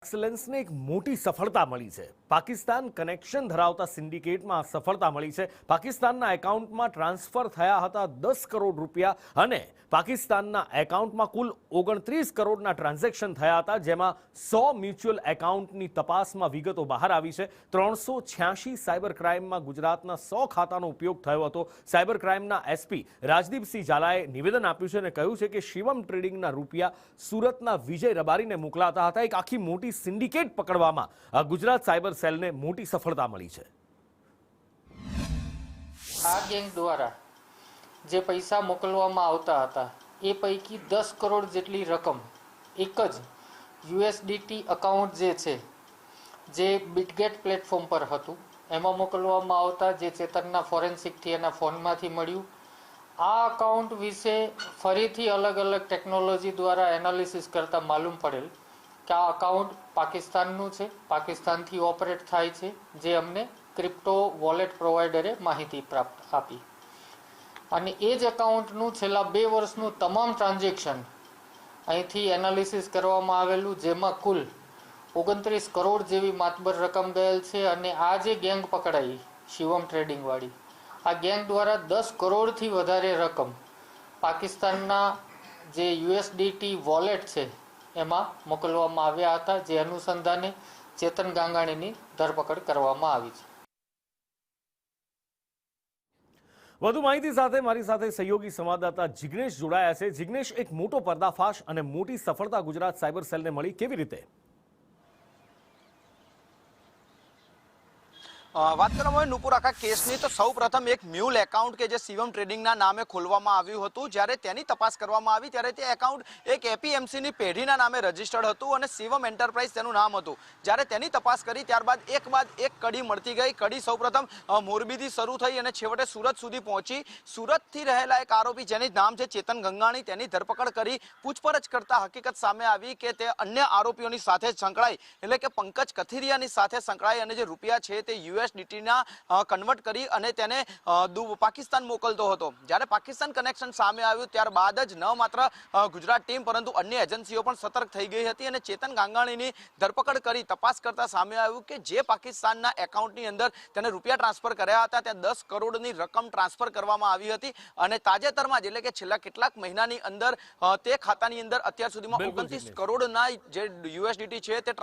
એક્સલન્સને એક મોટી સફળતા મળી છે। પાકિસ્તાન કનેક્શન ધરાવતા સિન્ડિકેટમાં સફળતા મળી છે। પાકિસ્તાનના એકાઉન્ટમાં ટ્રાન્સફર થયા હતા 10 કરોડ રૂપિયા અને પાકિસ્તાનના એકાઉન્ટમાં કુલ 29 કરોડના ટ્રાન્ઝેક્શન થયા હતા, જેમાં 100 મ્યુચ્યુઅલ એકાઉન્ટની તપાસમાં વિગતો બહાર આવી છે। 386 સાયબર ક્રાઇમમાં ગુજરાતના 100 ખાતાનો ઉપયોગ થયો હતો। સાયબર ક્રાઇમના એસપી રાજદીપસિંહ ઝાલાએ નિવેદન આપ્યું છે અને કહ્યું છે કે શિવમ ટ્રેડિંગના રૂપિયા સુરતના વિજય રબારીને મોકલાતા હતા। એક આખી મોટી સિન્ડિકેટ પકડવામાં ગુજરાત સાયબર સેલને મોટી સફળતા મળી છે। આ ગેંગ દ્વારા જે પૈસા મોકલવામાં આવતા હતા એ પૈકી 10 કરોડ જેટલી રકમ એક જ યુએસડીટી અકાઉન્ટ જે છે જે બિટગેટ પ્લેટફોર્મ પર હતું એમાં મોકલવામાં આવતા, જે ચેતનના ફોરેન્સિકથી એના ફોનમાંથી મળ્યું। આ અકાઉન્ટ વિશે ફરીથી અલગ અલગ ટેકનોલોજી દ્વારા એનાલિસિસ કરતાં માલુમ પડેલ કે આ અકાઉન્ટ પાકિસ્તાનનું છે, પાકિસ્તાનથી ઓપરેટ થાય છે, જે અમને ક્રિપ્ટો વોલેટ પ્રોવાઈડરે માહિતી પ્રાપ્ત આપી। અને એ જ એકાઉન્ટનું છેલ્લા 2 વર્ષનું તમામ ટ્રાન્ઝેક્શન અહીંથી એનાલિસિસ કરવામાં આવેલું, જેમાં કુલ 29 કરોડ જેવી માતબર રકમ ગયેલ છે। અને આ જે ગેંગ પકડાઈ શિવમ ટ્રેડિંગવાળી, આ ગેંગ દ્વારા 10 કરોડથી વધારે રકમ પાકિસ્તાનના જે યુએસડીટી વોલેટ છે એમાં મોકલવામાં આવ્યા હતા, જે અનુસંધાને ચેતન ગાંગાણીની ધરપકડ કરવામાં આવી છે। વધુ માહિતી સાથે મારી સાથે સહયોગી સંવાદદાતા જિગ્નેશ જોડાયા છે। જિગ્નેશ, એક મોટો પર્દાફાશ અને મોટી સફળતા ગુજરાત સાયબર સેલને મળી, કેવી રીતે? વાત કરવામાં આવે નુપુર આખા કેસની તો સૌ પ્રથમ એક મ્યુલ એકાઉન્ટ કે જે શિવમ ટ્રેડિંગના નામે ખોલવામાં આવ્યું હતું, જ્યારે તેની તપાસ કરવામાં આવી ત્યારે તે એકાઉન્ટ એક એપીએમસીની પેઢીના નામે રજીસ્ટર્ડ હતું અને શિવમ એન્ટરપ્રાઇઝ તેનું નામ હતું। જ્યારે તેની તપાસ કરી ત્યારબાદ એક બાદ એક કડી મળતી ગઈ। કડી સૌપ્રથમ મોરબીથી શરૂ થઈ અને છેવટે સુરત સુધી પહોંચી। સુરતથી રહેલા એક આરોપી જેનું નામ છે ચેતન ગંગાણી, તેની ધરપકડ કરી પૂછપરછ કરતા હકીકત સામે આવી કે તે અન્ય આરોપીઓની સાથે સંકળાઈ, એટલે કે પંકજ કથિરિયાની સાથે સંકળાઈ અને જે રૂપિયા છે તે યુએસડીટીના કન્વર્ટ કરી અને તેને પાકિસ્તાન મોકલતો હતો। જ્યારે પાકિસ્તાન કનેક્શન સામે આવ્યું ત્યારબાદ જ ન માત્ર ગુજરાત ટીમ પરંતુ અન્ય એજન્સીઓ પણ સતર્ક થઈ ગઈ હતી અને ચેતન ગાંગાણીની ધરપકડ કરી તપાસ કરતા સામે આવ્યું કે જે પાકિસ્તાનના એકાઉન્ટની અંદર તેને રૂપિયા ટ્રાન્સફર કર્યા હતા ત્યાં 10 કરોડની રકમ ટ્રાન્સફર કરવામાં આવી હતી અને તાજેતરમાં જ એટલે કે છેલ્લા કેટલાક મહિનાની અંદર તે ખાતાની અંદર અત્યાર સુધીમાં 29 કરોડના જે યુએસડીટી છે તે